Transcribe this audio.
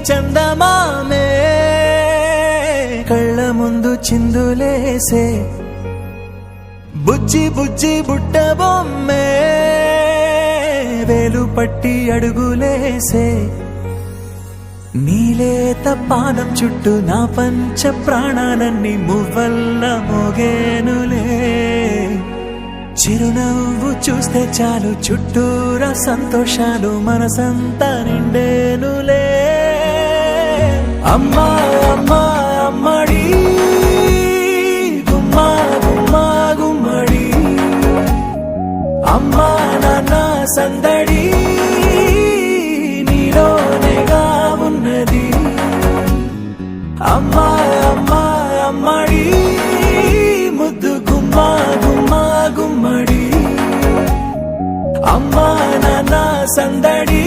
చందమామే కళ్ళ ముందు చిందులేసే బుజ్జి బుజ్జి బుట్ట బొమ్మే వేలు పట్టి అడుగులేసే నీలేత పాదం చుట్టూ నా పంచ ప్రాణాలన్నీ మువ్వల్ల మోగేనులే చిరునవ్వు చూస్తే చాలు చుట్టూరా సంతోషాలు మనసంతా నిండేనులే అమ్మా అమ్మా అమ్మడి గుమ్మా గుమ్మా గుమ్మడి అమ్మా నాన్న సందడి నీలోనేగా ఉన్నది అమ్మా అమ్మా అమ్మడి ముద్దు గుమ్మా గుమ్మా గుమ్మడి అమ్మా నాన్న సందడి